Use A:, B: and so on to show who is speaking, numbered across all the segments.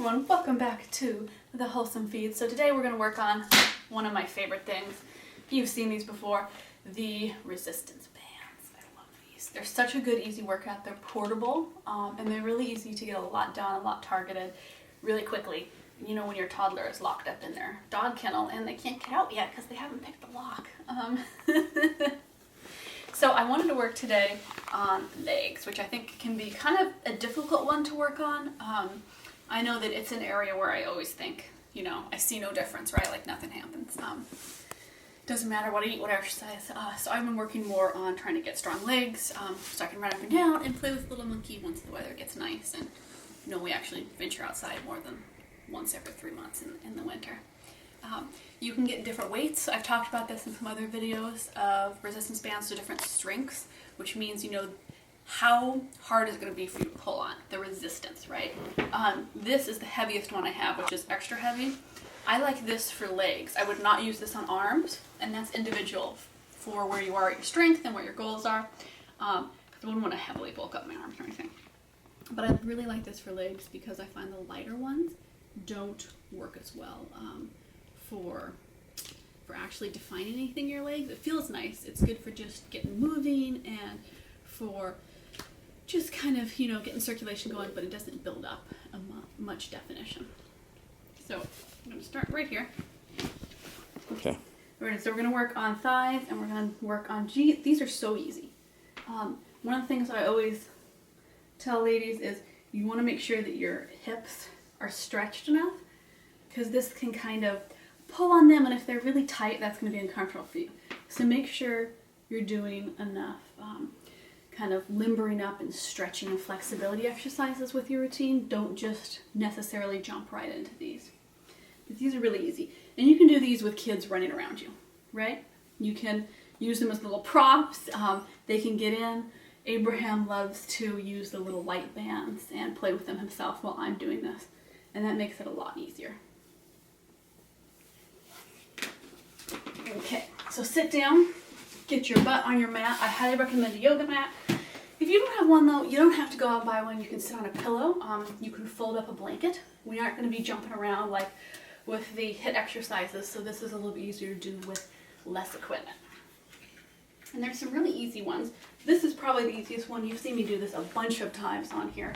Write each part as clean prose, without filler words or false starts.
A: everyone, welcome back to the Wholesome Feed. So today we're going to work on one of my favorite things. You've seen these before, the resistance bands. I love these. They're such a good, easy workout. They're portable, and they're really easy to get a lot done, a lot targeted, really quickly. You know when your toddler is locked up in their dog kennel and they can't get out yet because they haven't picked the lock. So I wanted to work today on legs, which I think can be kind of a difficult one to work on. I know that it's an area where I always think, you know, I see no difference, right? Like nothing happens. Doesn't matter what I eat, what I exercise. So I've been working more on trying to get strong legs, so I can run up and down and play with little monkey once the weather gets nice. And you know, we actually venture outside more than once every 3 months in the winter. You can get different weights. I've talked about this in some other videos of resistance bands to different strengths, which means, you know, how hard is it going to be for you to pull on, the resistance, right? This is the heaviest one I have, which is extra heavy. I like this for legs. I would not use this on arms, and that's individual for where you are at your strength and what your goals are. I wouldn't want to heavily bulk up my arms or anything. But I really like this for legs because I find the lighter ones don't work as well for actually defining anything in your legs. It feels nice. It's good for just getting moving and for just kind of, you know, getting circulation going, but it doesn't build up much definition. So I'm going to start right here.
B: Okay.
A: So we're going to work on thighs and we're going to work on G. These are so easy. One of the things I always tell ladies is you want to make sure that your hips are stretched enough, because this can kind of pull on them, and if they're really tight, that's going to be uncomfortable for you. So make sure you're doing enough kind of limbering up and stretching and flexibility exercises with your routine. Don't just necessarily jump right into these. But these are really easy. And you can do these with kids running around you, right? You can use them as little props. They can get in. Abraham loves to use the little light bands and play with them himself while I'm doing this. And that makes it a lot easier. Okay, so sit down, get your butt on your mat. I highly recommend a yoga mat. If you don't have one though, you don't have to go out and buy one. You can sit on a pillow. You can fold up a blanket. We aren't going to be jumping around like with the HIIT exercises, so this is a little bit easier to do with less equipment. And there's some really easy ones. This is probably the easiest one. You've seen me do this a bunch of times on here.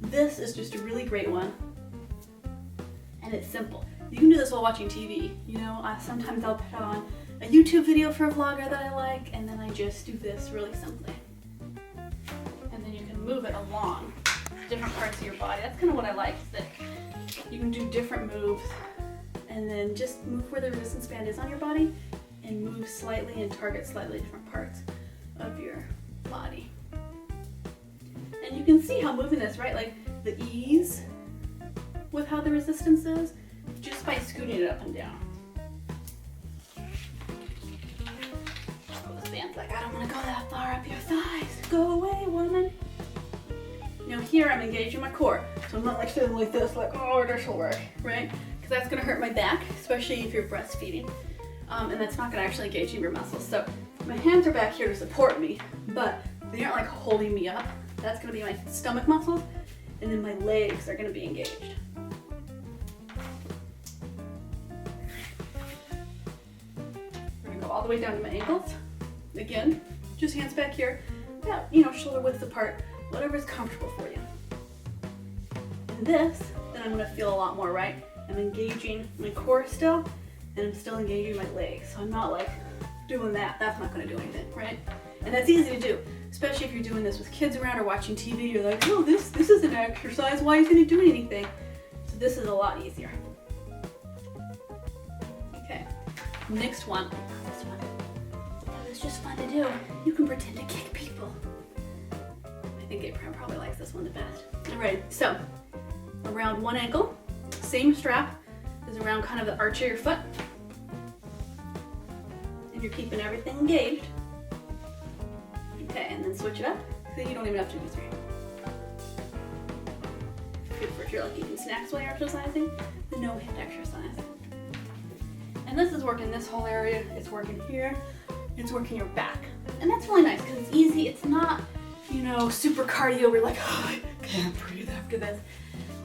A: This is just a really great one. And it's simple. You can do this while watching TV. You know, sometimes I'll put on a YouTube video for a vlogger that I like, and then I just do this really simply. And then you can move it along different parts of your body. That's kind of what I like, is that you can do different moves, and then just move where the resistance band is on your body, and move slightly and target slightly different parts of your body. And you can see how moving this, right? Like the ease with how the resistance is, just by scooting it up and down. This band's like, I don't want to go that far up your thighs. Go away, woman. Now here I'm engaging my core, so I'm not like sitting like this, like, oh, this will work, right? Because that's going to hurt my back, especially if you're breastfeeding. And that's not going to actually engage your muscles. So my hands are back here to support me, but they aren't like holding me up. That's going to be my stomach muscles, and then my legs are going to be engaged. All the way down to my ankles. Again, just hands back here, about, you know, shoulder width apart, whatever's comfortable for you. And this, then I'm going to feel a lot more, right? I'm engaging my core still, and I'm still engaging my legs. So I'm not like doing that. That's not going to do anything, right? And that's easy to do, especially if you're doing this with kids around or watching TV. You're like, oh, this is an exercise. Why isn't it doing anything? So this is a lot easier. Okay, next one. It's just fun to do. You can pretend to kick people. I think Abraham probably likes this one the best. Alright, so around one ankle, same strap is around kind of the arch of your foot. And you're keeping everything engaged. Okay, and then switch it up. So you don't even have to do three. Good for if you're like eating snacks while you're exercising. The no hip exercise. And this is working this whole area. It's working here. It's working your back. And that's really nice because it's easy. It's not, you know, super cardio. We're like, oh, I can't breathe after this.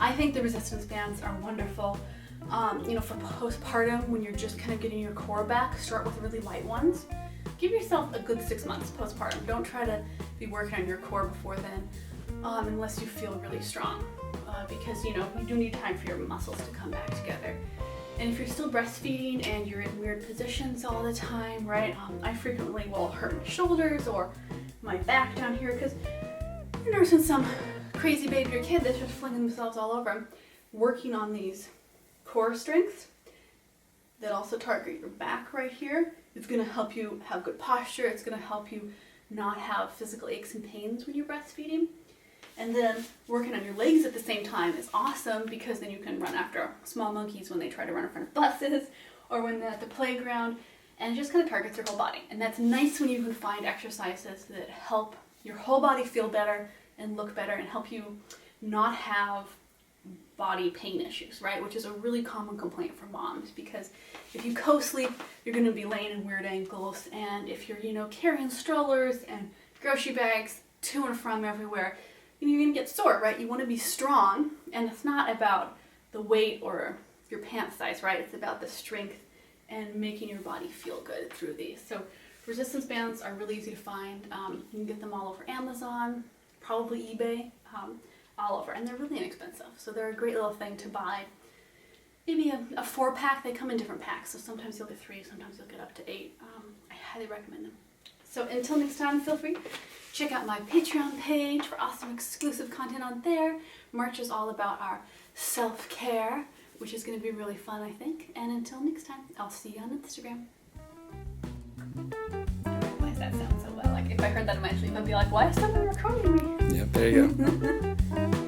A: I think the resistance bands are wonderful. For postpartum, when you're just kind of getting your core back, start with really light ones. Give yourself a good 6 months postpartum. Don't try to be working on your core before then, unless you feel really strong, because you do need time for your muscles to come back together. And if you're still breastfeeding and you're in weird positions all the time, right? I frequently will hurt my shoulders or my back down here because you're nursing some crazy baby or kid that's just flinging themselves all over. I'm working on these core strengths that also target your back right here. It's going to help you have good posture. It's going to help you not have physical aches and pains when you're breastfeeding. And then working on your legs at the same time is awesome because then you can run after small monkeys when they try to run in front of buses or when they're at the playground, and it just kind of targets your whole body. And that's nice when you can find exercises that help your whole body feel better and look better and help you not have body pain issues, right? Which is a really common complaint for moms, because if you co-sleep, you're going to be laying in weird ankles, and if you're, carrying strollers and grocery bags to and from everywhere, you're going to get sore, right? You want to be strong, and it's not about the weight or your pant size, right? It's about the strength and making your body feel good through these. So resistance bands are really easy to find. You can get them all over Amazon, probably eBay, all over, and they're really inexpensive. So they're a great little thing to buy. Maybe a 4-pack. They come in different packs, so sometimes you'll get 3, sometimes you'll get up to 8. I highly recommend them. So until next time, feel free. Check out my Patreon page for awesome exclusive content on there. Merch is all about our self-care, which is going to be really fun, I think. And until next time, I'll see you on Instagram. Why does that sound so well? Like if I heard that in my sleep, I'd be like, why is someone recording me?
B: Yeah, there you go.